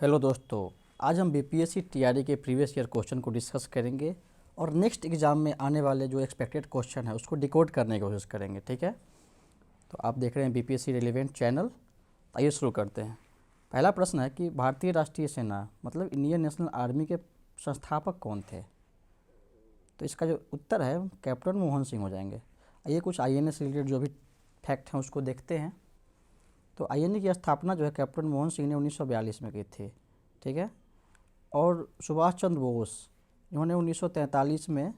Hello दोस्तों, आज हम बीपीएससी टीआरई के प्रीवियस ईयर क्वेश्चन को डिस्कस करेंगे और नेक्स्ट एग्ज़ाम में आने वाले जो एक्सपेक्टेड क्वेश्चन है उसको डिकोड करने की कोशिश करेंगे। ठीक है, तो आप देख रहे हैं बीपीएससी रिलेवेंट चैनल। आइए शुरू करते हैं। पहला प्रश्न है कि भारतीय राष्ट्रीय सेना मतलब इंडियन नेशनल आर्मी के संस्थापक कौन थे। तो इसका जो उत्तर है कैप्टन मोहन सिंह हो जाएंगे। आइए कुछ आईएनए से रिलेटेड जो भी फैक्ट हैं उसको देखते हैं। तो आईएनए की स्थापना जो है कैप्टन मोहन सिंह ने 1942 में की थी। ठीक है, और सुभाष चंद्र बोस इन्होंने 1943 में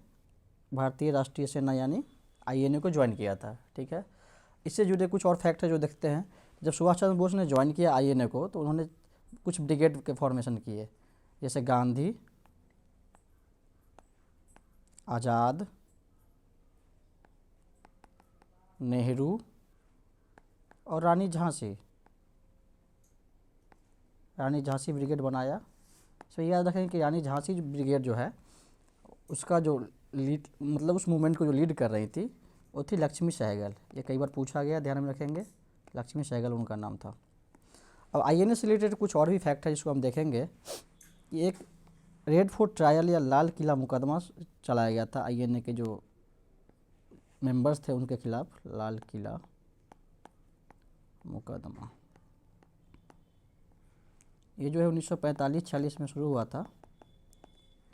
भारतीय राष्ट्रीय सेना यानी आईएनए को ज्वाइन किया था। ठीक है, इससे जुड़े कुछ और फैक्ट है जो देखते हैं। जब सुभाष चंद्र बोस ने ज्वाइन किया आईएनए को तो उन्होंने कुछ ब्रिगेड के फॉर्मेशन किए, जैसे गांधी, आज़ाद, नेहरू और रानी झांसी ब्रिगेड बनाया। सो ये याद रखें कि रानी झांसी ब्रिगेड जो है उसका जो लीड मतलब उस मूवमेंट को जो लीड कर रही थी वो थी लक्ष्मी सहगल। ये कई बार पूछा गया, ध्यान में रखेंगे, लक्ष्मी सहगल उनका नाम था। अब आईएनए से रिलेटेड कुछ और भी फैक्ट है जिसको हम देखेंगे कि एक रेड फोर्ट ट्रायल या लाल किला मुकदमा चलाया गया था आईएनए के जो मेंबर्स थे उनके खिलाफ, लाल किला मुकदमा। ये जो है 1945-46 में शुरू हुआ था।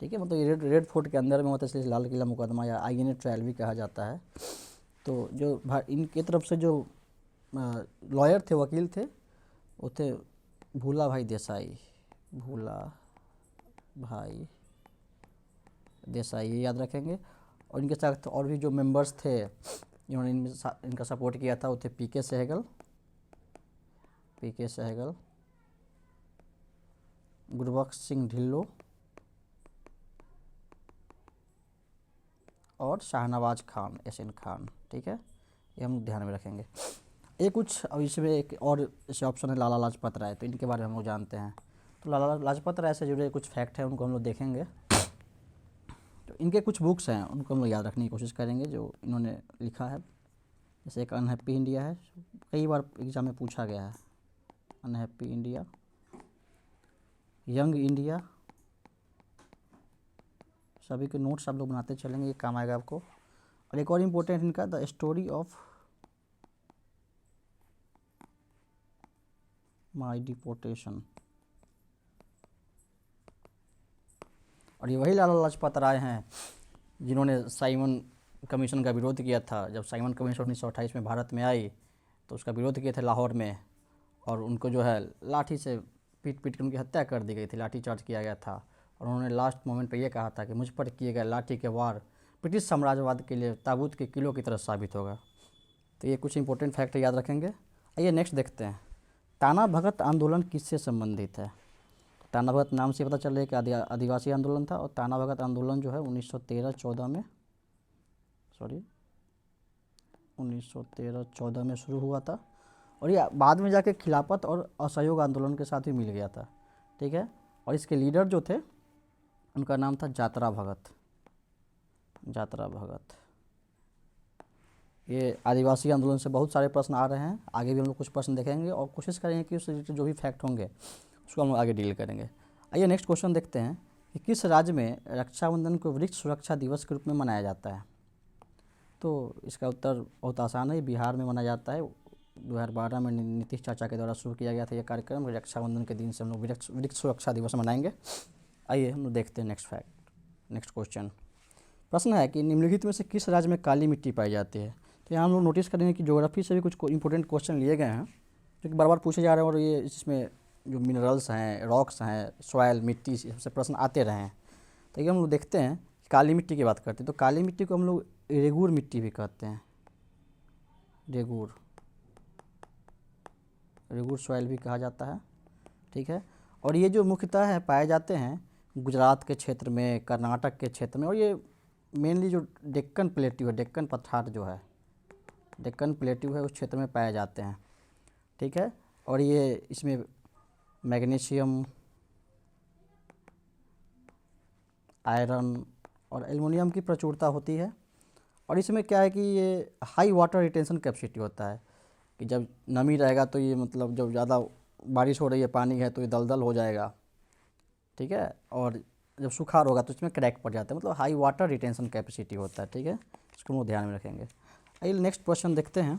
ठीक है, मतलब ये रेड फोर्ट के अंदर में होता है, इसलिए लाल किला मुकदमा या आईएनए ट्रायल भी कहा जाता है। तो जो इनकी तरफ से जो लॉयर थे, वकील थे, वो थे भूला भाई देसाई, ये याद रखेंगे। और इनके साथ और भी जो मेंबर्स थे जिन्होंने इनका सपोर्ट किया था वो थे पीके सहगल, गुरबख्श सिंह ढिल्लो और शाहनवाज खान, एसएन खान। ठीक है, ये हम ध्यान में रखेंगे। ये कुछ अब इसमें एक और ऐसे ऑप्शन है लाला लाजपत राय, तो इनके बारे में हम लोग जानते हैं। तो लाला लाजपत राय से जुड़े कुछ फैक्ट हैं उनको हम लोग देखेंगे। तो इनके कुछ बुक्स हैं उनको हम लोग याद रखने की कोशिश करेंगे जो इन्होंने लिखा है। जैसे एक अनहैप्पी इंडिया है, कई बार एग्जाम में पूछा गया है। अनहैप्पी इंडिया, यंग इंडिया, सभी के नोट्स आप लोग बनाते चलेंगे, ये काम आएगा आपको। और एक और इम्पोर्टेंट इनका the story of my deportation. और ये वही लाला लाजपत राय हैं जिन्होंने साइमन कमीशन का विरोध किया था। जब साइमन कमीशन 1928 में भारत में आई तो उसका विरोध किए थे लाहौर में, और उनको जो है लाठी से पीट के उनकी हत्या कर दी गई थी, लाठी चार्ज किया गया था। और उन्होंने लास्ट मोमेंट पे ये कहा था कि मुझ पर किए गए लाठी के वार ब्रिटिश साम्राज्यवाद के लिए ताबूत के किलो की तरह साबित होगा। तो ये कुछ इंपॉर्टेंट फैक्ट याद रखेंगे। आइए नेक्स्ट देखते हैं, ताना भगत आंदोलन किससे संबंधित है। ताना भगत नाम से पता चल रहा है कि आदिवासी आंदोलन था, और ताना भगत आंदोलन जो है 1913-14 में शुरू हुआ था, और ये बाद में जाके खिलाफत और असहयोग आंदोलन के साथ भी मिल गया था। ठीक है, और इसके लीडर जो थे उनका नाम था जात्रा भगत। ये आदिवासी आंदोलन से बहुत सारे प्रश्न आ रहे हैं, आगे भी हम लोग कुछ प्रश्न देखेंगे और कोशिश करेंगे कि उससे रिलेटेड जो भी फैक्ट होंगे उसको हम लोग आगे डील करेंगे। आइए नेक्स्ट क्वेश्चन देखते हैं कि किस राज्य में रक्षाबंधन को वृक्ष सुरक्षा दिवस के रूप में मनाया जाता है। तो इसका उत्तर बहुत आसान है, बिहार में मनाया जाता है। 2012 में नीतीश चाचा के द्वारा शुरू किया गया था यह कार्यक्रम। रक्षाबंधन के दिन से हम लोग वृक्ष सुरक्षा दिवस मनाएंगे। आइए हम लोग देखते हैं नेक्स्ट क्वेश्चन। प्रश्न है कि निम्नलिखित में से किस राज्य में काली मिट्टी पाई जाती है। तो यहाँ हम लोग नोटिस करेंगे कि ज्योग्राफी से भी कुछ इंपॉर्टेंट क्वेश्चन लिए गए हैं जो कि बार बार पूछे जा रहे हैं, और ये इसमें जो मिनरल्स हैं, रॉक्स हैं, सॉयल, मिट्टी से प्रश्न आते रहे हैं। तो ये हम लोग देखते हैं, काली मिट्टी की बात करते हैं। तो काली मिट्टी को हम लोग रेगूर मिट्टी भी कहते हैं, रेगूर सॉयल भी कहा जाता है। ठीक है, और ये जो मुख्यतः है पाए जाते हैं गुजरात के क्षेत्र में, कर्नाटक के क्षेत्र में, और ये मेनली जो डेक्कन पठार जो है, डेक्कन प्लेट्यू है, उस क्षेत्र में पाए जाते हैं। ठीक है, और ये इसमें मैग्नीशियम, आयरन और एल्युमिनियम की प्रचुरता होती है। और इसमें क्या है कि ये हाई वाटर रिटेंशन कैपेसिटी होता है कि जब नमी रहेगा तो ये मतलब जब ज़्यादा बारिश हो रही है, पानी है, तो ये दलदल हो जाएगा, ठीक है, और जब सुखाड़ होगा तो इसमें क्रैक पड़ जाता है, मतलब हाई वाटर रिटेंशन कैपेसिटी होता है, ठीक है, इसको हम लोग ध्यान में रखेंगे। आइए नेक्स्ट क्वेश्चन देखते हैं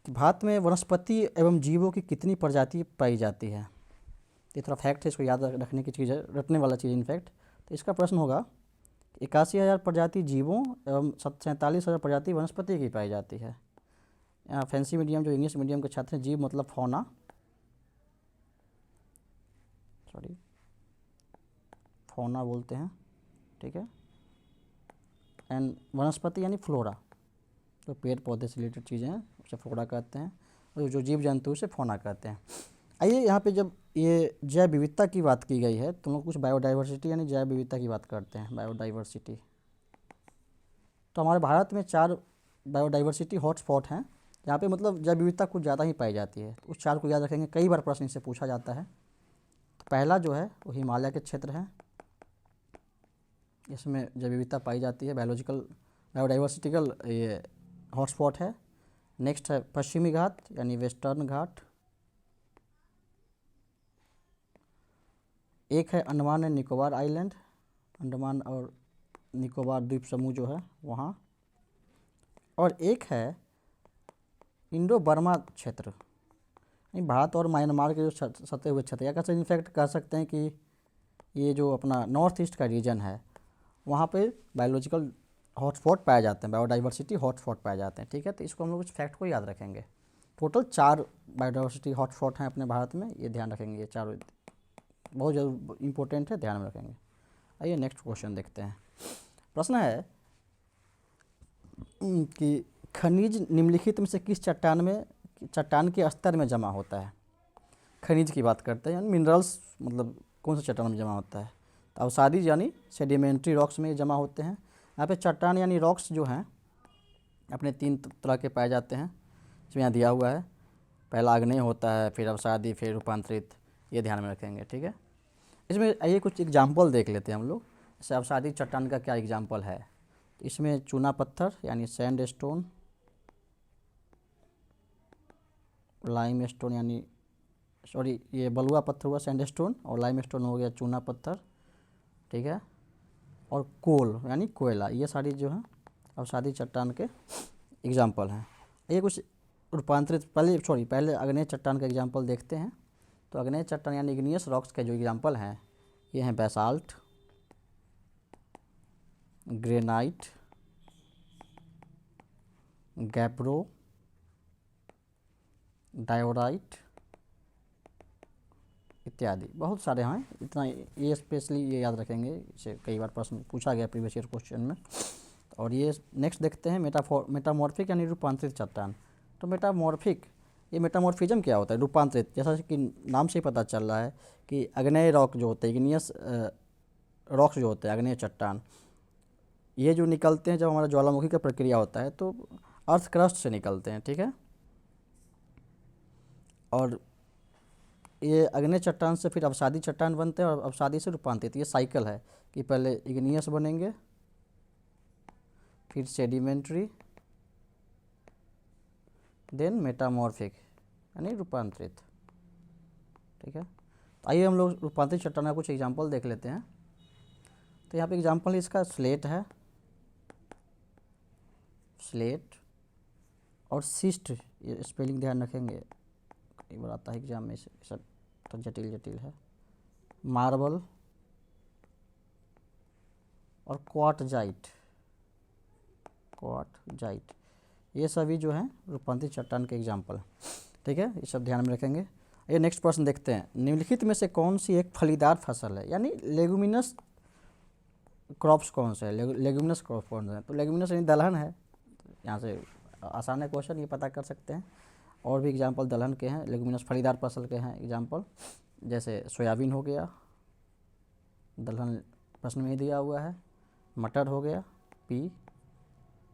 कि भारत में वनस्पति एवं जीवों की कितनी प्रजाति पाई जाती है। ये थोड़ा फैक्ट है, इसको याद रखने की चीज़ है, रटने वाला चीज़ इनफैक्ट। तो इसका प्रश्न होगा 81,000 प्रजाति जीवों एवं 47,000 प्रजाति वनस्पति की पाई जाती है। यहाँ फैंसी मीडियम जो इंग्लिश मीडियम के छात्र हैं, जीव मतलब फौना, सॉरी फौना बोलते हैं, ठीक है, एंड वनस्पति यानी फ्लोरा, जो पेड़ पौधे से रिलेटेड चीज़ें हैं उसे फ्लोरा कहते हैं, और जो जीव जंतु उसे फौना कहते हैं। आइए यहाँ पे जब ये जैव विविधता की बात की गई है तो हम लोग कुछ बायोडाइवर्सिटी यानी जैव विविधता की बात करते हैं, बायोडाइवर्सिटी। तो हमारे भारत में 4 बायोडाइवर्सिटी हॉटस्पॉट हैं जहाँ पे मतलब जैव विविधता कुछ ज़्यादा ही पाई जाती है। उस 4 को याद रखेंगे, कई बार प्रश्न इससे पूछा जाता है। तो पहला जो है वो हिमालय के क्षेत्र है, इसमें जैव विविधता पाई जाती है, बायोडाइवर्सिटिकल ये हॉटस्पॉट है। नेक्स्ट है पश्चिमी घाट यानी वेस्टर्न घाट। एक है अंडमान एंड निकोबार आइलैंड, अंडमान और निकोबार द्वीप समूह जो है वहाँ। और एक है इंडो बर्मा क्षेत्र, भारत और म्यांमार के जो सटे हुए क्षेत्र, या कैसे इनफैक्ट कह सकते हैं कि ये जो अपना नॉर्थ ईस्ट का रीजन है वहाँ पे बायोलॉजिकल हॉटस्पॉट पाए जाते हैं, बायोडाइवर्सिटी हॉटस्पॉट पाए जाते हैं, ठीक है। तो इसको हम लोग इस फैक्ट को याद रखेंगे। टोटल 4 बायोडाइवर्सिटी हॉटस्पॉट हैं अपने भारत में, ये ध्यान रखेंगे, ये 4 बहुत ज़्यादा इंपॉर्टेंट है, ध्यान में रखेंगे। आइए नेक्स्ट क्वेश्चन देखते हैं। प्रश्न है कि खनिज निम्नलिखित में से किस चट्टान के स्तर में जमा होता है। खनिज की बात करते हैं यानी मिनरल्स, मतलब कौन सा चट्टान में जमा होता है। तो अवसादी यानी सेडिमेंट्री रॉक्स में जमा होते हैं। यहाँ पे चट्टान यानी रॉक्स जो हैं अपने 3 तरह के पाए जाते हैं, जो यहाँ दिया हुआ है। पहला आग्नेय होता है, फिर अवसादी, फिर रूपांतरित, ये ध्यान में रखेंगे, ठीक है। इसमें आइए कुछ एग्जाम्पल देख लेते हैं हम लोग। जैसे अवसादी चट्टान का क्या एग्जाम्पल है। इसमें चूना पत्थर यानी सैंड स्टोन, लाइम स्टोन यानी सॉरी ये बलुआ पत्थर हुआ सैंड स्टोन, और लाइम स्टोन हो गया चूना पत्थर, ठीक है। और कोल यानी कोयला, ये सारी जो है अवसादी चट्टान के एग्जाम्पल हैं। ये कुछ रूपांतरित पहले अग्नेय चट्टान का एग्जाम्पल देखते हैं। तो अग्नेय चट्टान यानी इग्नियस रॉक्स के जो एग्जाम्पल हैं ये हैं बेसाल्ट, ग्रेनाइट, गैब्रो, डायोराइट इत्यादि, बहुत सारे हैं। इतना ये स्पेशली ये याद रखेंगे, इसे कई बार प्रश्न पूछा गया प्रीवियस ईयर क्वेश्चन में। और ये नेक्स्ट देखते हैं मेटामॉर्फिक यानी रूपांतरित चट्टान। तो मेटामॉर्फिक, ये मेटामॉर्फिज्म क्या होता है, रूपांतरित, जैसा कि नाम से ही पता चल रहा है कि अग्नेय रॉक जो होते हैं, इग्नियस रॉक्स जो होते हैं, अग्नेय चट्टान, ये जो निकलते हैं जब हमारा ज्वालामुखी का प्रक्रिया होता है तो अर्थ क्रस्ट से निकलते हैं, ठीक है। और ये अग्नेय चट्टान से फिर अवसादी चट्टान बनते हैं और अवसादी से रूपांतरित, ये साइकिल है कि पहले इग्नियस बनेंगे, फिर सेडिमेंट्री, देन मेटामॉर्फिक यानी रूपांतरित, ठीक है। तो आइए हम लोग रूपांतरित चट्टान का कुछ एग्जांपल देख लेते हैं। तो यहाँ पे एग्जांपल इसका स्लेट है, स्लेट और सिस्ट, ये स्पेलिंग ध्यान रखेंगे, कई बार आता है एग्जाम में, सब तो जटिल है। मार्बल और क्वार्टजाइट, ये सभी जो हैं रूपांतरित चट्टान के एग्जाम्पल, ठीक है, ये सब ध्यान में रखेंगे। ये नेक्स्ट प्रश्न देखते हैं। निम्नलिखित में से कौन सी एक फलीदार फसल है, यानी लेगुमिनस क्रॉप्स कौन से है, लेगुमिनस क्रॉप कौन सा है। तो लेगुमिनस यानी दलहन है, यहाँ से आसान है क्वेश्चन, ये पता कर सकते हैं। और भी एग्जाम्पल दलहन के हैं, लेगुमिनस फलीदार फसल के हैं एग्जाम्पल, जैसे सोयाबीन हो गया, दलहन प्रश्न में ही दिया हुआ है, मटर हो गया, पी,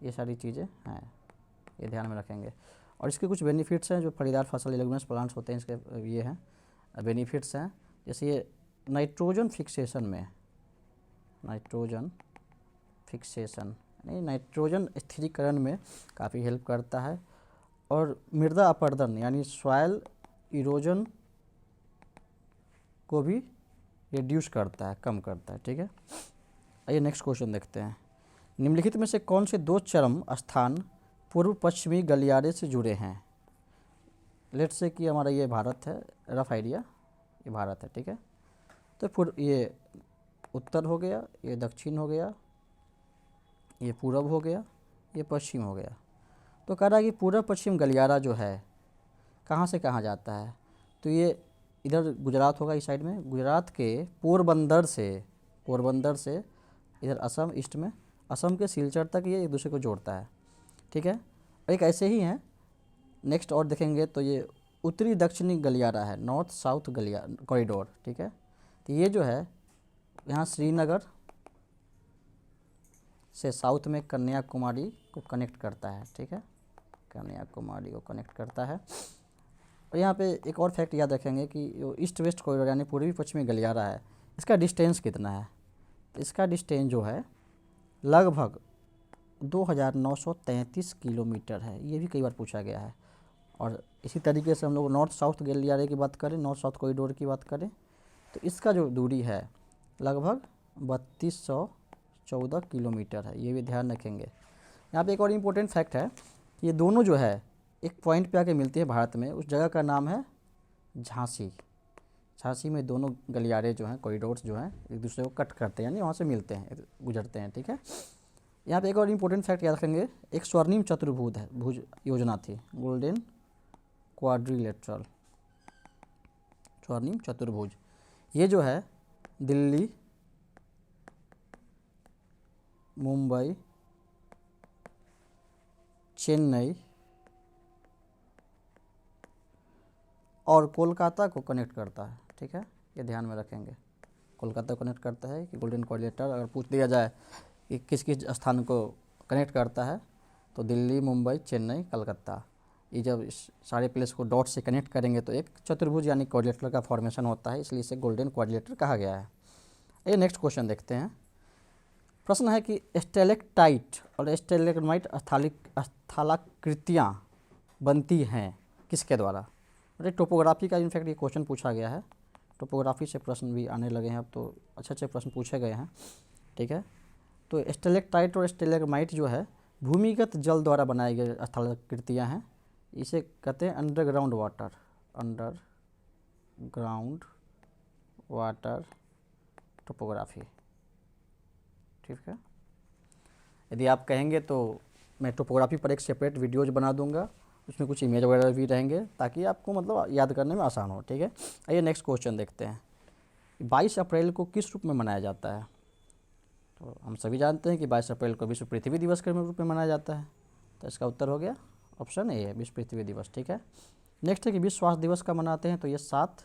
ये सारी चीज़ें हैं, ये ध्यान में रखेंगे। और इसके कुछ बेनिफिट्स हैं, जो फलीदार फसल लेगुमिनस प्लांट्स होते हैं इसके ये हैं बेनिफिट्स हैं। जैसे ये नाइट्रोजन फिक्सेशन में, नाइट्रोजन फिक्सेशन यानी नाइट्रोजन स्थिरीकरण में काफ़ी हेल्प करता है। और मृदा अपरदन यानी सॉयल इरोजन को भी रिड्यूस करता है, कम करता है, ठीक है। आइए नेक्स्ट क्वेश्चन देखते हैं। निम्नलिखित में से कौन से दो चरम स्थान पूर्व पश्चिमी गलियारे से जुड़े हैं? लेट्स से कि हमारा ये भारत है, रफ आइडिया, ये भारत है, ठीक है। तो पूर्व, ये उत्तर हो गया, ये दक्षिण हो गया, ये पूरब हो गया, ये पश्चिम हो गया। तो कह रहा है कि पूर्व पश्चिम गलियारा जो है कहाँ से कहाँ जाता है? तो ये इधर गुजरात होगा, इस साइड में गुजरात के पोरबंदर से इधर असम ईस्ट में, असम के सिलचर तक ये एक दूसरे को जोड़ता है, ठीक है। एक ऐसे ही हैं, नेक्स्ट और देखेंगे तो ये उत्तरी दक्षिणी गलियारा है, नॉर्थ साउथ गलियारा कॉरिडोर, ठीक है। तो ये जो है यहाँ श्रीनगर से साउथ में कन्याकुमारी को कनेक्ट करता है, ठीक है, कन्याकुमारी को कनेक्ट करता है। और यहाँ पे एक और फैक्ट याद रखेंगे कि जो ईस्ट वेस्ट कॉरिडोर यानी पूर्वी पश्चिमी गलियारा है, इसका डिस्टेंस कितना है? इसका डिस्टेंस जो है लगभग 2933 किलोमीटर है। ये भी कई बार पूछा गया है। और इसी तरीके से हम लोग नॉर्थ साउथ गलियारे की बात करें, नॉर्थ साउथ कॉरिडोर की बात करें, तो इसका जो दूरी है लगभग 3214 किलोमीटर है। ये भी ध्यान रखेंगे। यहाँ पे एक और इम्पोर्टेंट फैक्ट है, ये दोनों जो है एक पॉइंट पे आके मिलती है भारत में, उस जगह का नाम है झांसी। झांसी में दोनों गलियारे जो हैं, कॉरिडोर्स जो हैं, एक दूसरे को कट करते हैं, यानी वहाँ से मिलते हैं, गुजरते हैं, ठीक है। यहाँ पे एक और इम्पोर्टेंट फैक्ट याद रखेंगे, एक स्वर्णिम चतुर्भुज है, भुज योजना थी, गोल्डन क्वाड्रिलेटरल स्वर्णिम चतुर्भुज। ये जो है दिल्ली, मुंबई, चेन्नई और कोलकाता को कनेक्ट करता है, ठीक है। ये ध्यान में रखेंगे, कोलकाता को कनेक्ट करता है कि गोल्डन क्वाड्रिलेटरल। अगर पूछ दिया जाए कि किस किस स्थान को कनेक्ट करता है, तो दिल्ली, मुंबई, चेन्नई, कलकत्ता, ये जब इस सारे प्लेस को डॉट से कनेक्ट करेंगे तो एक चतुर्भुज यानी क्वाड्रिलेटरल का फॉर्मेशन होता है, इसलिए इसे गोल्डन क्वाड्रिलेटरल कहा गया है। ये नेक्स्ट क्वेश्चन देखते हैं। प्रश्न है कि स्टेलेक्टाइट और स्टेलेग्माइट स्थलाकृतियाँ बनती हैं किसके द्वारा? अरे टोपोग्राफी का इनफैक्ट ये क्वेश्चन पूछा गया है, टोपोग्राफी से प्रश्न भी आने लगे हैं अब तो, अच्छे अच्छे प्रश्न पूछे गए हैं, ठीक है। तो स्टेलेक्टाइट और स्टेलेग्माइट जो है भूमिगत जल द्वारा बनाई गई स्थलाकृतियाँ हैं। इसे कहते हैं अंडरग्राउंड वाटर टोपोग्राफी, ठीक है। यदि आप कहेंगे तो मैं टोपोग्राफी पर एक सेपरेट वीडियोज बना दूंगा, उसमें कुछ इमेज वगैरह भी रहेंगे ताकि आपको मतलब याद करने में आसान हो, ठीक है। आइए नेक्स्ट क्वेश्चन देखते हैं। 22 अप्रैल को किस रूप में मनाया जाता है? तो हम सभी जानते हैं कि 22 अप्रैल को विश्व पृथ्वी दिवस के रूप में मनाया जाता है। तो इसका उत्तर हो गया ऑप्शन ए है, विश्व पृथ्वी दिवस, ठीक है। नेक्स्ट है कि विश्व स्वास्थ्य दिवस का मनाते हैं, तो ये 7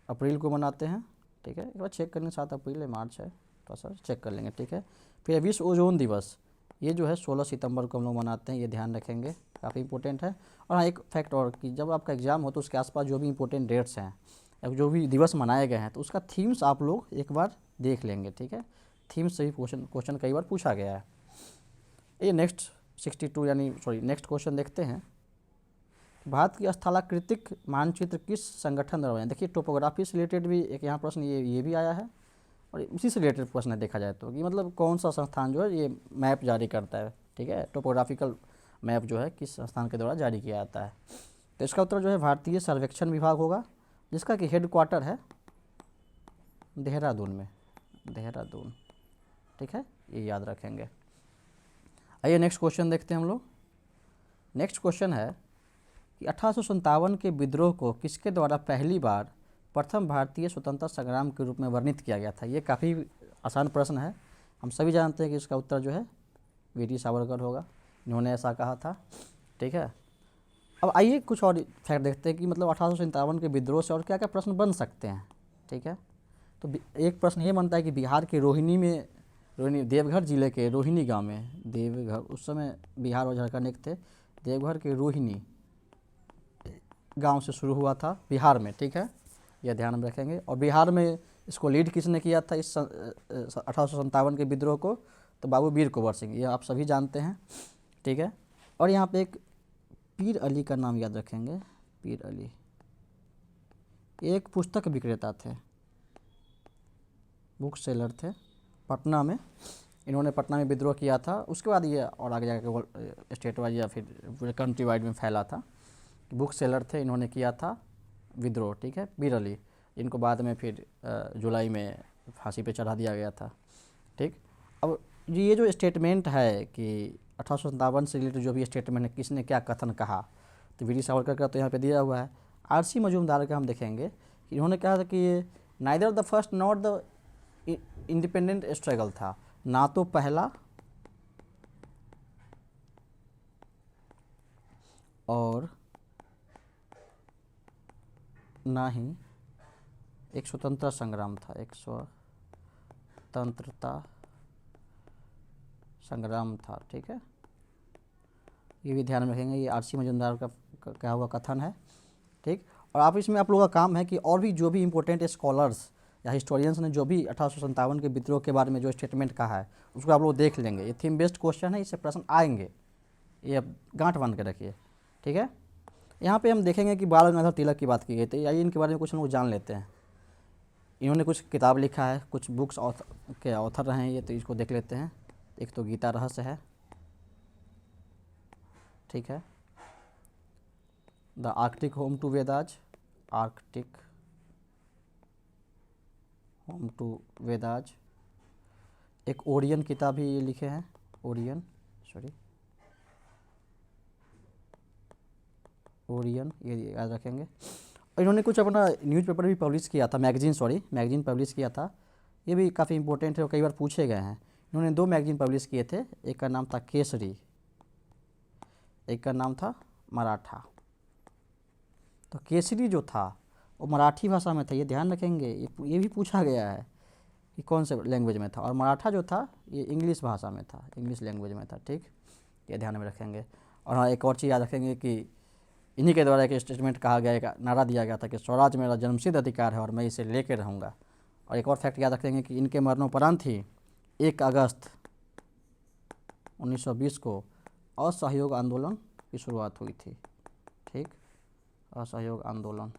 अप्रैल को मनाते हैं, ठीक है। एक बार चेक कर लें, 7 अप्रैल है, मार्च है, थोड़ा सा चेक कर लेंगे, ठीक है। फिर विश्व ओजोन दिवस, ये जो है 16 सितंबर को हम लोग मनाते हैं, ये ध्यान रखेंगे, काफ़ी इंपॉर्टेंट है। और हाँ एक फैक्ट और कि जब आपका एग्जाम हो तो उसके आसपास जो भी इंपॉर्टेंट डेट्स हैं या जो भी दिवस मनाए गए हैं तो उसका थीम्स आप लोग एक बार देख लेंगे, ठीक है। थीम्स से भी क्वेश्चन कई बार पूछा गया है। ये नेक्स्ट 62 क्वेश्चन देखते हैं। भारत की स्थलाकृतिक मानचित्र किस संगठन द्वारा बना? देखिए टोपोग्राफी से रिलेटेड भी एक यहाँ प्रश्न ये भी आया है, और इसी से रिलेटेड प्रश्न देखा जाए तो कि मतलब कौन सा संस्थान जो है ये मैप जारी करता है, ठीक है, टोपोग्राफिकल मैप जो है किस संस्थान के द्वारा जारी किया जाता है? तो इसका उत्तर जो है भारतीय सर्वेक्षण विभाग होगा, जिसका कि हेड क्वार्टर है देहरादून, ठीक है, ये याद रखेंगे। आइए नेक्स्ट क्वेश्चन देखते हैं हम लोग। नेक्स्ट क्वेश्चन है कि 1857 के विद्रोह को किसके द्वारा पहली बार प्रथम भारतीय स्वतंत्रता संग्राम के रूप में वर्णित किया गया था? ये काफ़ी आसान प्रश्न है, हम सभी जानते हैं कि इसका उत्तर जो है वीर सावरकर होगा, इन्होंने ऐसा कहा था, ठीक है। अब आइए कुछ और फैक्ट देखते हैं कि मतलब 1857 के विद्रोह से और क्या क्या प्रश्न बन सकते हैं, ठीक है। तो एक प्रश्न ये बनता है कि बिहार के रोहिणी देवघर जिले के रोहिणी गांव में, देवघर उस समय बिहार और झारखंड एक थे, देवघर के रोहिणी गांव से शुरू हुआ था बिहार में, ठीक है, यह ध्यान में रखेंगे। और बिहार में इसको लीड किसने किया था इस 1857 के विद्रोह को? तो बाबू वीर कुंवर सिंह, ये आप सभी जानते हैं, ठीक है। और यहाँ पे एक पीर अली का नाम याद रखेंगे, पीर अली, एक पुस्तक विक्रेता थे, बुक सेलर थे पटना में। इन्होंने पटना में विद्रोह किया था, उसके बाद ये और आगे जाकर स्टेट वाइज या फिर पूरे कंट्री वाइड में फैला था। बुक सेलर थे, इन्होंने किया था विद्रोह, ठीक है, मीर अली। इनको बाद में फिर जुलाई में फांसी पे चढ़ा दिया गया था, ठीक। अब ये जो स्टेटमेंट है कि 1857 से रिलेटेड जो भी स्टेटमेंट है, किसने क्या कथन कहा, तो वीर सावरकर का तो यहाँ पे दिया हुआ है। आरसी मजूमदार का हम देखेंगे कि इन्होंने कहा था कि ये neither the first not the independent struggle था, ना तो पहला और ना ही एक स्वतंत्रता संग्राम था, एक स्वतंत्रता संग्राम था, ठीक है। ये भी ध्यान में रखेंगे, ये आरसी मजूमदार का क्या हुआ कथन है, ठीक। और आप इसमें आप लोगों का काम है कि और भी जो भी इंपॉर्टेंट स्कॉलर्स या हिस्टोरियंस ने जो भी 1857 के विद्रोह के बारे में जो स्टेटमेंट कहा है उसको आप लोग देख लेंगे। ये थीम बेस्ड क्वेश्चन है, इससे प्रश्न आएंगे, ये आप गांठ बांध के रखिए, ठीक है। यहाँ पे हम देखेंगे कि बाल गंगाधर तिलक की बात की गई थी, आइए इनके बारे में कुछ हम लोग जान लेते हैं। इन्होंने कुछ किताब लिखा है, कुछ बुक्स के ऑथर रहे हैं ये, तो इसको देख लेते हैं। एक तो गीता रहस्य है, ठीक है, the Arctic home to Vedas, Arctic home to Vedas. एक ओरियन किताब भी ये लिखे हैं, ओरियन ये याद रखेंगे। और इन्होंने कुछ अपना न्यूज़पेपर भी पब्लिश किया था, मैगजीन पब्लिश किया था, ये भी काफ़ी इंपॉर्टेंट है और कई बार पूछे गए हैं। इन्होंने 2 मैगजीन पब्लिश किए थे, एक का नाम था केसरी, एक का नाम था मराठा। तो केसरी जो था वो मराठी भाषा में था, ये ध्यान रखेंगे, ये भी पूछा गया है कि कौन से लैंग्वेज में था। और मराठा जो था ये इंग्लिश भाषा में था, इंग्लिश लैंग्वेज में था, ठीक, ये ध्यान में रखेंगे। और हाँ, एक और चीज़ याद रखेंगे कि इन्हीं के द्वारा एक स्टेटमेंट कहा गया, एक नारा दिया गया था कि स्वराज मेरा जन्मसिद्ध अधिकार है और मैं इसे लेकर रहूँगा। और एक और फैक्ट याद रखेंगे कि इनके मरणोपरांत ही 1 अगस्त 1920 को असहयोग आंदोलन की शुरुआत हुई थी, ठीक, असहयोग आंदोलन,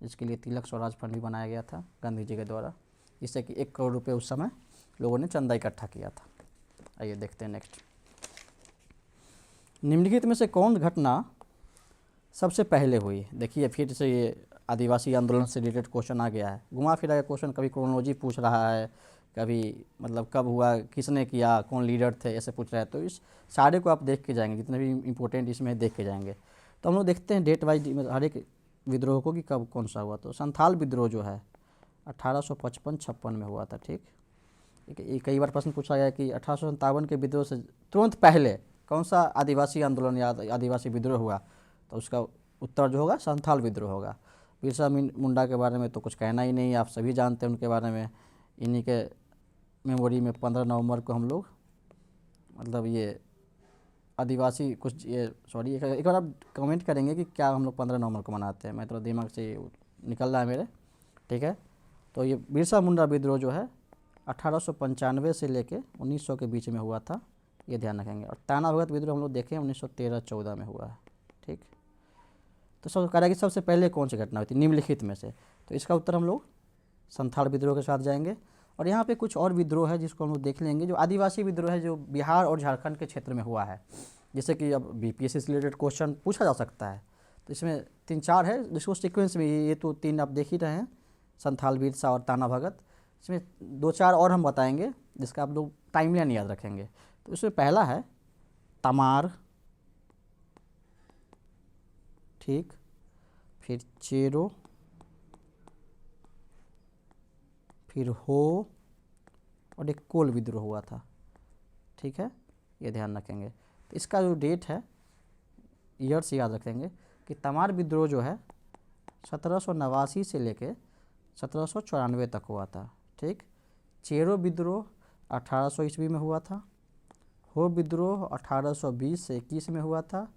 जिसके लिए तिलक स्वराज फंड भी बनाया गया था गांधी जी के द्वारा, जिससे कि 1 करोड़ रुपये उस समय लोगों ने चंदा इकट्ठा किया था। आइए देखते हैं नेक्स्ट। निम्नलिखित में से कौन घटना सबसे पहले हुई? देखिए फिर से ये आदिवासी आंदोलन से रिलेटेड क्वेश्चन आ गया है, घुमा फिरा के क्वेश्चन, कभी क्रोनोलॉजी पूछ रहा है, कभी मतलब कब हुआ, किसने किया, कौन लीडर थे, ऐसे पूछ रहा है। तो इस सारे को आप देख के जाएंगे, जितने भी इंपॉर्टेंट इसमें देख के जाएंगे। तो हम लोग देखते हैं डेट वाइज हर एक विद्रोह को कि कब कौन सा हुआ। तो संथाल विद्रोह जो है 1855-56 में हुआ था, ठीक। कई बार प्रश्न पूछा गया कि 1857 के विद्रोह से तुरंत पहले कौन सा आदिवासी आंदोलन या आदिवासी विद्रोह हुआ, तो उसका उत्तर जो होगा संथाल विद्रोह होगा। बिरसा मुंडा के बारे में तो कुछ कहना ही नहीं, आप सभी जानते हैं उनके बारे में। इन्हीं के मेमोरी में 15 नवंबर को हम लोग मतलब ये आदिवासी कुछ ये एक बार आप कमेंट करेंगे कि क्या हम लोग 15 नवंबर को मनाते हैं, मैं तो दिमाग से निकल रहा है मेरे, ठीक है। तो ये बिरसा मुंडा विद्रोह जो है 1895 से लेके 1900 के बीच में हुआ था, ये ध्यान रखेंगे। और ताना भगत विद्रोह हम लोग देखें 1913-14 में हुआ है, ठीक। तो सब करेगा कि सबसे पहले कौन सी घटना हुई थी निम्नलिखित में से, तो इसका उत्तर हम लोग संथाल विद्रोह के साथ जाएंगे। और यहाँ पे कुछ और विद्रोह है जिसको हम लोग देख लेंगे, जो आदिवासी विद्रोह है जो बिहार और झारखंड के क्षेत्र में हुआ है, जैसे कि अब बीपीएससी से रिलेटेड क्वेश्चन पूछा जा सकता है। तो इसमें 3-4 है जिसको सीक्वेंस में, ये तो 3 आप देख ही रहे हैं, संथाल, बिरसा और ताना भगत। इसमें 2-4 और हम बताएंगे जिसका आप लोग टाइमलाइन याद रखेंगे। तो इसमें पहला है तमार, ठीक, फिर चेरो, फिर हो, और एक कोल विद्रोह हुआ था, ठीक है, ये ध्यान रखेंगे। तो इसका जो डेट है ईयर्स याद रखेंगे कि तमार विद्रोह जो है 1789 से लेके 1794 तक हुआ था, ठीक। चेरो विद्रोह 1800 ईस्वी में हुआ था, हो विद्रोह 1820 से 21 में हुआ था,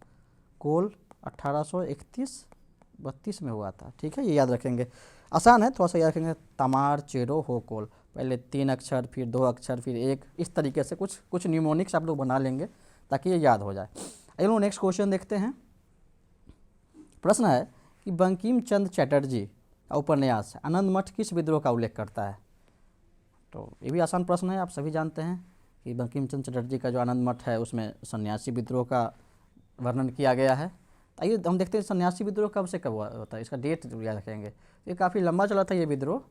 कोल 1831-32 में हुआ था, ठीक है, ये याद रखेंगे। आसान है, थोड़ा सा याद रखेंगे, तमार, चेरो, हो, कोल, पहले 3 अक्षर, फिर 2 अक्षर, फिर 1, इस तरीके से कुछ न्यूमोनिक्स आप लोग बना लेंगे ताकि ये याद हो जाए। आइए लोग नेक्स्ट क्वेश्चन देखते हैं। प्रश्न है कि बंकिम चंद्र चटर्जी का उपन्यास आनंद मठ किस विद्रोह का उल्लेख करता है? तो ये भी आसान प्रश्न है, आप सभी जानते हैं कि बंकिम चंद्र चटर्जी का जो आनंद मठ है उसमें सन्यासी विद्रोह का वर्णन किया गया है। आइए हम देखते हैं सन्यासी विद्रोह कब से कब हुआ होता है, इसका डेट याद रखेंगे। ये काफ़ी लंबा चला था ये विद्रोह,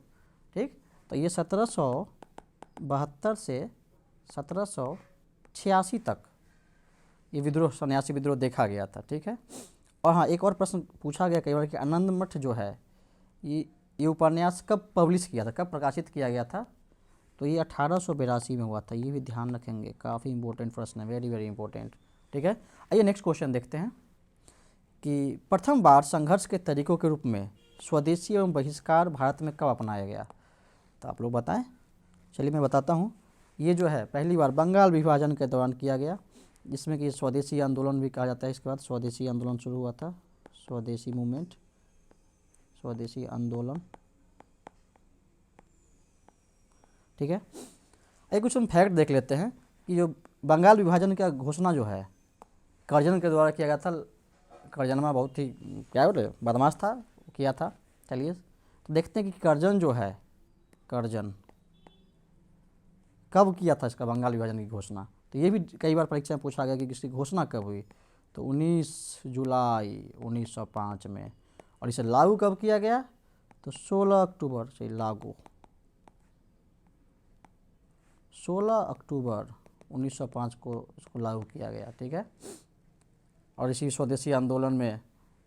ठीक। तो ये 1772 से 1786 तक ये विद्रोह, सन्यासी विद्रोह देखा गया था, ठीक है। और हाँ, एक और प्रश्न पूछा गया कई बार कि आनंद मठ जो है ये उपन्यास कब पब्लिश किया था, कब प्रकाशित किया गया था? तो ये 1882 में हुआ था, ये भी ध्यान रखेंगे, काफ़ी इंपॉर्टेंट प्रश्न है, वेरी वेरी इंपॉर्टेंट, ठीक है। आइए नेक्स्ट क्वेश्चन देखते हैं कि प्रथम बार संघर्ष के तरीकों के रूप में स्वदेशी एवं बहिष्कार भारत में कब अपनाया गया? तो आप लोग बताएं। चलिए मैं बताता हूँ। ये जो है पहली बार बंगाल विभाजन के दौरान किया गया, जिसमें कि स्वदेशी आंदोलन भी कहा जाता है। इसके बाद स्वदेशी आंदोलन शुरू हुआ था, स्वदेशी मूवमेंट, स्वदेशी आंदोलन, ठीक है। एक कुछ हम फैक्ट देख लेते हैं कि जो बंगाल विभाजन का घोषणा जो है कर्जन के द्वारा किया गया था। कर्जनमा बहुत ही क्या बोले बदमाश था, किया था। चलिए तो देखते हैं कि कर्जन जो है, कर्जन कब किया था इसका बंगाल विभाजन की घोषणा। तो ये भी कई बार परीक्षा में पूछा गया कि इसकी घोषणा कब हुई। तो 19 जुलाई 1905 में। और इसे लागू कब किया गया? तो 16 अक्टूबर से लागू, 16 अक्टूबर 1905 को इसको लागू किया गया, ठीक है। और इसी स्वदेशी आंदोलन में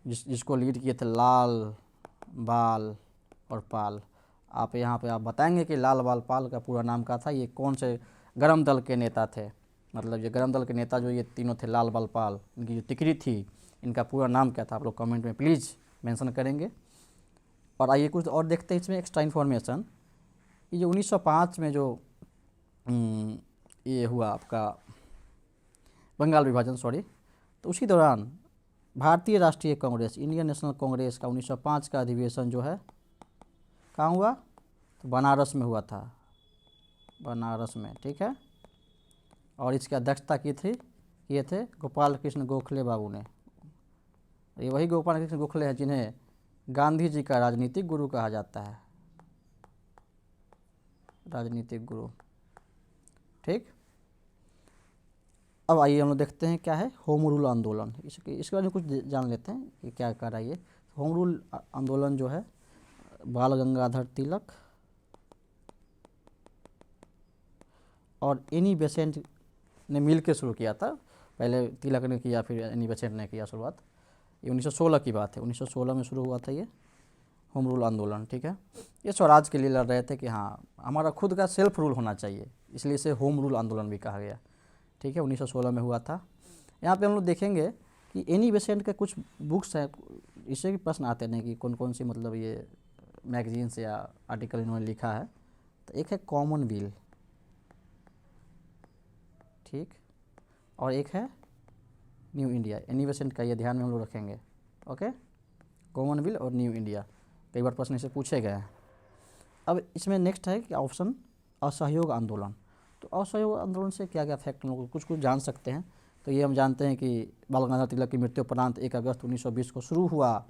जिसको लीड किए थे लाल, बाल और पाल। आप यहाँ पे आप बताएंगे कि लाल, बाल, पाल का पूरा नाम क्या था, ये कौन से गरम दल के नेता थे? मतलब ये गरम दल के नेता जो ये तीनों थे, लाल, बाल, पाल, इनकी जो टिकरी थी, इनका पूरा नाम क्या था? आप लोग कमेंट में प्लीज़ मेंशन करेंगे। और आइए कुछ और देखते हैं इसमें एक्स्ट्रा इन्फॉर्मेशन। ये जो 1905 में जो ये हुआ आपका बंगाल विभाजन, सॉरी, तो उसी दौरान भारतीय राष्ट्रीय कांग्रेस, इंडियन नेशनल कांग्रेस का 1905 का अधिवेशन जो है कहाँ हुआ? तो बनारस में हुआ था, बनारस में, ठीक है। और इसकी अध्यक्षता किए थे गोपाल कृष्ण गोखले बाबू ने। ये वही गोपाल कृष्ण गोखले हैं जिन्हें गांधी जी का राजनीतिक गुरु कहा जाता है, राजनीतिक गुरु, ठीक। अब आइए हम लोग देखते हैं क्या है होम रूल आंदोलन। इसके बारे में कुछ जान लेते हैं कि क्या कर रहा है ये होम रूल आंदोलन जो है। बाल गंगाधर तिलक और एनी बेसेंट ने मिल के शुरू किया था। पहले तिलक ने किया, फिर एनी बेसेंट ने किया शुरुआत। ये 1916 की बात है, 1916 में शुरू हुआ था ये होम रूल आंदोलन, ठीक है। ये स्वराज के लिए लड़ रहे थे कि हाँ हमारा खुद का सेल्फ रूल होना चाहिए, इसलिए इसे होम रूल आंदोलन भी कहा गया, ठीक है। 1916 में हुआ था। यहाँ पे हम लोग देखेंगे कि एनी बेसेंट के कुछ बुक्स हैं, इससे भी प्रश्न आते हैं कि कौन कौन सी मतलब ये मैगजीन्स या आर्टिकल इन्होंने लिखा है। तो एक है कॉमनवेल्थ, ठीक, और एक है न्यू इंडिया। एनी बेसेंट का ये ध्यान में हम लोग रखेंगे, ओके। कॉमनवेल्थ और न्यू इंडिया, कई बार प्रश्न इसे पूछे गए हैं। अब इसमें नेक्स्ट है कि ऑप्शन असहयोग आंदोलन। तो असहयोग आंदोलन से क्या क्या फैक्ट हम लोग कुछ जान सकते हैं। तो ये हम जानते हैं कि बाल गंगाधर तिलक की मृत्यु उपरांत 1 अगस्त 1920 को शुरू हुआ,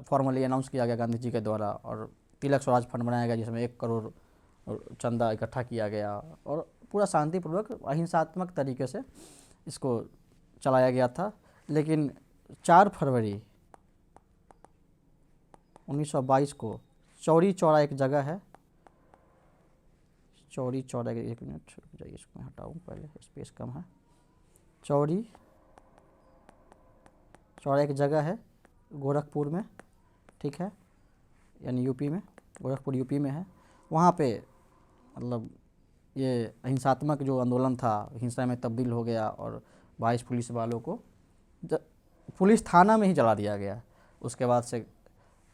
फॉर्मली अनाउंस किया गया गांधी जी के द्वारा, और तिलक स्वराज फंड बनाया गया जिसमें 1 करोड़ चंदा इकट्ठा किया गया और पूरा शांतिपूर्वक अहिंसात्मक तरीके से इसको चलाया गया था। लेकिन 4 फरवरी 1922 को चौरी चौरा एक जगह है, चौरी चौरा, एक मिनट रुक जाइए, इसको मैं हटाऊँ पहले, स्पेस कम है। चौरी चौरा एक जगह है गोरखपुर में, ठीक है, यानी यूपी में, गोरखपुर यूपी में है। वहाँ पे मतलब ये अहिंसात्मक जो आंदोलन था हिंसा में तब्दील हो गया और 22 पुलिस वालों को पुलिस थाना में ही जला दिया गया। उसके बाद से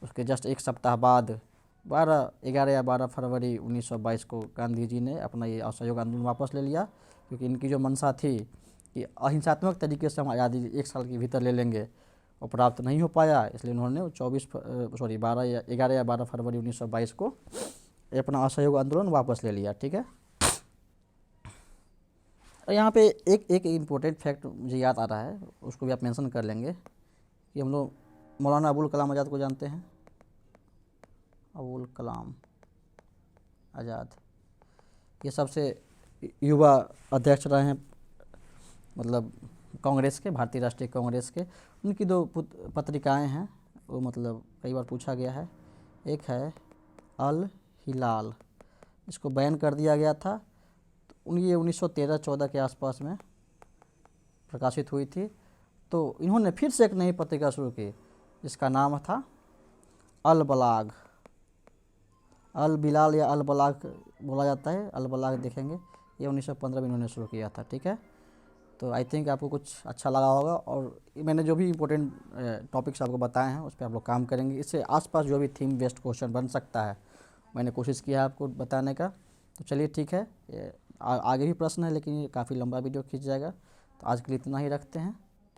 उसके जस्ट 1 सप्ताह बाद 11 या 12 फरवरी 1922 को गांधी जी ने अपना ये असहयोग आंदोलन वापस ले लिया, क्योंकि इनकी जो मंशा थी कि अहिंसात्मक तरीके से हम आज़ादी 1 साल के भीतर ले लेंगे और प्राप्त नहीं हो पाया, इसलिए उन्होंने 11 या 12 फरवरी 1922 को अपना असहयोग आंदोलन वापस ले लिया, ठीक है। और यहाँ पे एक इम्पोर्टेंट फैक्ट मुझे याद आ रहा है, उसको भी आप मेंशन कर लेंगे कि हम लोग मौलाना अबुल कलाम आज़ाद को जानते हैं, अबुल कलाम आज़ाद। ये सबसे युवा अध्यक्ष रहे हैं, मतलब कांग्रेस के, भारतीय राष्ट्रीय कांग्रेस के। उनकी दो पत्रिकाएं हैं, वो मतलब कई बार पूछा गया है। एक है अल हिलाल, इसको बैन कर दिया गया था। ये 1913-14 के आसपास में प्रकाशित हुई थी। तो इन्होंने फिर से एक नई पत्रिका शुरू की, जिसका नाम था अल बलाग। अल बिलाल या अल बलाग बोला जाता है, अल बलाग देखेंगे। ये 1915 में इन्होंने शुरू किया था, ठीक है। तो आई थिंक आपको कुछ अच्छा लगा होगा, और मैंने जो भी इंपॉर्टेंट टॉपिक्स आपको बताए हैं उस पर आप लोग काम करेंगे। इससे आसपास जो भी थीम बेस्ड क्वेश्चन बन सकता है, मैंने कोशिश किया है आपको बताने का। तो चलिए ठीक है, आगे भी प्रश्न है, लेकिन ये काफ़ी लंबा वीडियो खींच जाएगा। तो आज के लिए इतना ही रखते हैं।